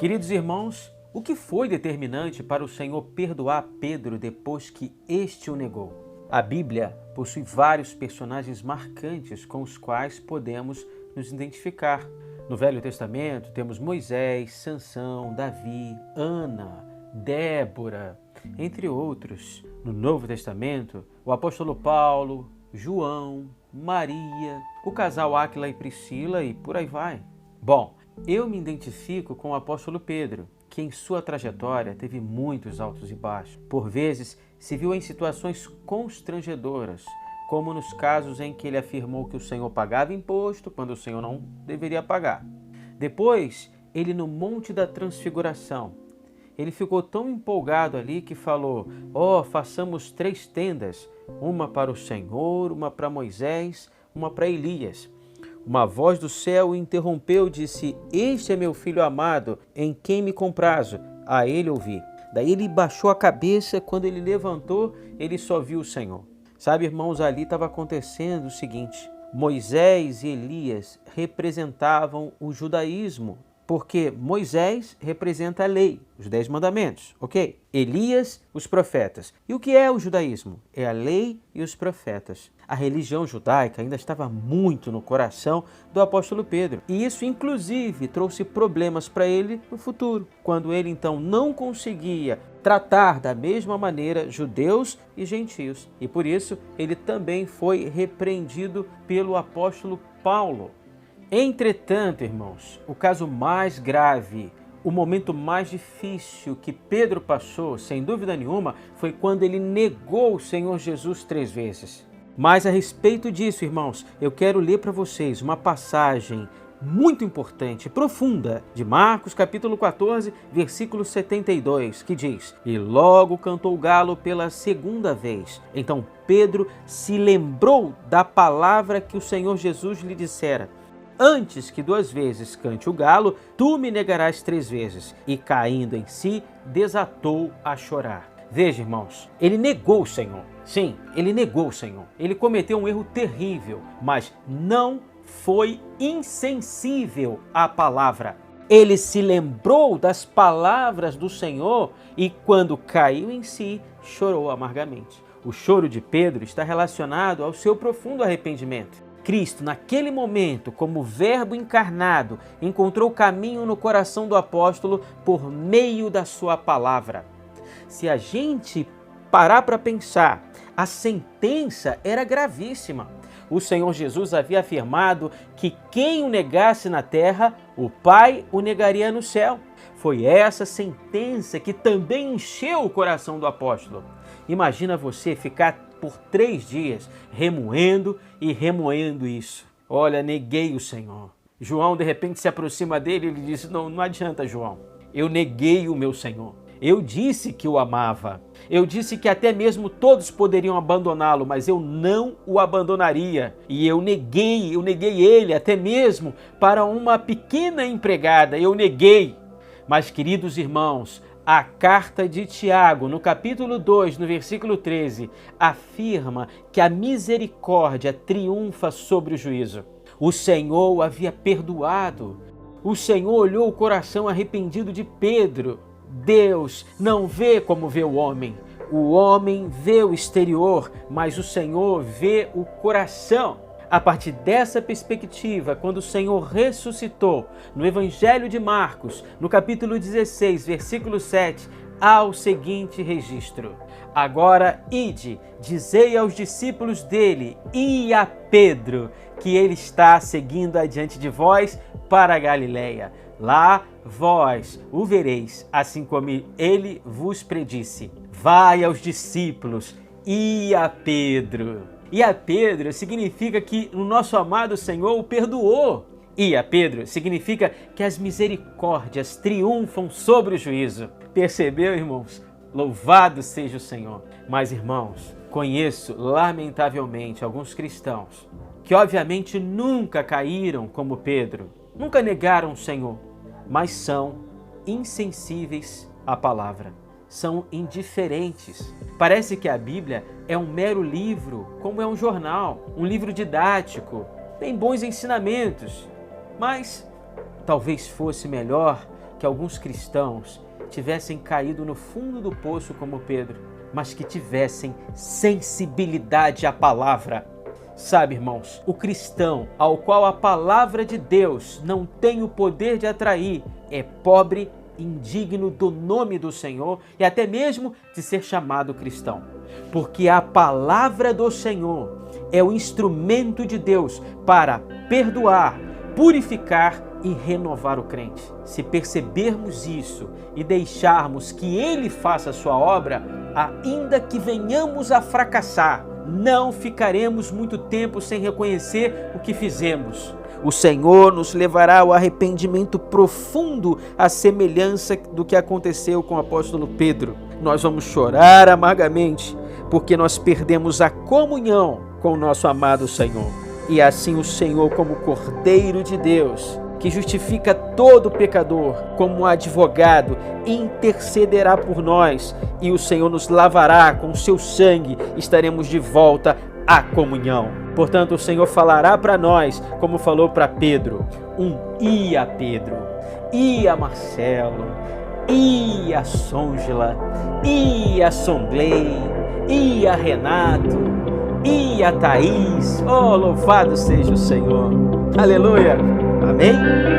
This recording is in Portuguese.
Queridos irmãos, o que foi determinante para o Senhor perdoar Pedro depois que este o negou? A Bíblia possui vários personagens marcantes com os quais podemos nos identificar. No Velho Testamento temos Moisés, Sansão, Davi, Ana, Débora, entre outros. No Novo Testamento, o apóstolo Paulo, João, Maria, o casal Áquila e Priscila e por aí vai. Bom, eu me identifico com o apóstolo Pedro, que em sua trajetória teve muitos altos e baixos. Por vezes, se viu em situações constrangedoras, como nos casos em que ele afirmou que o Senhor pagava imposto quando o Senhor não deveria pagar. Depois, ele no Monte da Transfiguração, ele ficou tão empolgado ali que falou: façamos 3 tendas, uma para o Senhor, uma para Moisés, uma para Elias. Uma voz do céu o interrompeu e disse: Este é meu filho amado, em quem me comprazo. A ele ouvi. Daí ele baixou a cabeça, quando ele levantou, ele só viu o Senhor. Sabe, irmãos, ali estava acontecendo o seguinte: Moisés e Elias representavam o judaísmo, porque Moisés representa a lei, os 10 mandamentos, ok? Elias, os profetas. E o que é o judaísmo? É a lei e os profetas. A religião judaica ainda estava muito no coração do apóstolo Pedro. E isso, inclusive, trouxe problemas para ele no futuro, quando ele, então, não conseguia tratar da mesma maneira judeus e gentios. E por isso, ele também foi repreendido pelo apóstolo Paulo. Entretanto, irmãos, o caso mais grave, o momento mais difícil que Pedro passou, sem dúvida nenhuma, foi quando ele negou o Senhor Jesus 3 vezes. Mas a respeito disso, irmãos, eu quero ler para vocês uma passagem muito importante, profunda, de Marcos capítulo 14, versículo 72, que diz: E logo cantou o galo pela 2ª vez. Então Pedro se lembrou da palavra que o Senhor Jesus lhe dissera: Antes que 2 vezes cante o galo, tu me negarás 3 vezes. E caindo em si, desatou a chorar. Veja, irmãos, ele negou o Senhor. Sim, ele negou o Senhor. Ele cometeu um erro terrível, mas não foi insensível à palavra. Ele se lembrou das palavras do Senhor e, quando caiu em si, chorou amargamente. O choro de Pedro está relacionado ao seu profundo arrependimento. Cristo, naquele momento, como Verbo encarnado, encontrou caminho no coração do apóstolo por meio da sua palavra. Se a gente parar para pensar, a sentença era gravíssima. O Senhor Jesus havia afirmado que quem o negasse na terra, o Pai o negaria no céu. Foi essa sentença que também encheu o coração do apóstolo. Imagina você ficar por 3 dias remoendo e remoendo isso. Olha, neguei o Senhor. João de repente se aproxima dele e ele diz: não adianta, João. Eu neguei o meu Senhor. Eu disse que o amava. Eu disse que até mesmo todos poderiam abandoná-lo, mas eu não o abandonaria. E eu neguei ele até mesmo para uma pequena empregada. Eu neguei. Mas, queridos irmãos, a carta de Tiago, no capítulo 2, no versículo 13, afirma que a misericórdia triunfa sobre o juízo. O Senhor o havia perdoado. O Senhor olhou o coração arrependido de Pedro. Deus não vê como vê o homem. O homem vê o exterior, mas o Senhor vê o coração. A partir dessa perspectiva, quando o Senhor ressuscitou, no Evangelho de Marcos, no capítulo 16, versículo 7, há o seguinte registro: Agora ide, dizei aos discípulos dele e a Pedro, que ele está seguindo adiante de vós para a Galileia. Lá vós o vereis, assim como ele vos predisse. Vai aos discípulos e a Pedro. E a Pedro significa que o nosso amado Senhor o perdoou. E a Pedro significa que as misericórdias triunfam sobre o juízo. Percebeu, irmãos? Louvado seja o Senhor. Mas, irmãos, conheço, lamentavelmente, alguns cristãos que obviamente nunca caíram como Pedro, nunca negaram o Senhor, mas são insensíveis à palavra. São indiferentes. Parece que a Bíblia é um mero livro, como é um jornal, um livro didático. Tem bons ensinamentos, mas talvez fosse melhor que alguns cristãos tivessem caído no fundo do poço como Pedro, mas que tivessem sensibilidade à palavra. Sabe, irmãos, o cristão ao qual a palavra de Deus não tem o poder de atrair é pobre, indigno do nome do Senhor e até mesmo de ser chamado cristão. Porque a palavra do Senhor é o instrumento de Deus para perdoar, purificar e renovar o crente. Se percebermos isso e deixarmos que Ele faça a sua obra, ainda que venhamos a fracassar, não ficaremos muito tempo sem reconhecer o que fizemos. O Senhor nos levará ao arrependimento profundo, à semelhança do que aconteceu com o apóstolo Pedro. Nós vamos chorar amargamente, porque nós perdemos a comunhão com o nosso amado Senhor. E assim o Senhor, como Cordeiro de Deus, que justifica todo pecador, como advogado, intercederá por nós, e o Senhor nos lavará com seu sangue, estaremos de volta à comunhão. Portanto, o Senhor falará para nós, como falou para Pedro, ia Pedro, ia Marcelo, ia Sôngela, ia Songlei, ia Renato, ia Thaís. Oh, louvado seja o Senhor! Aleluia! Amém?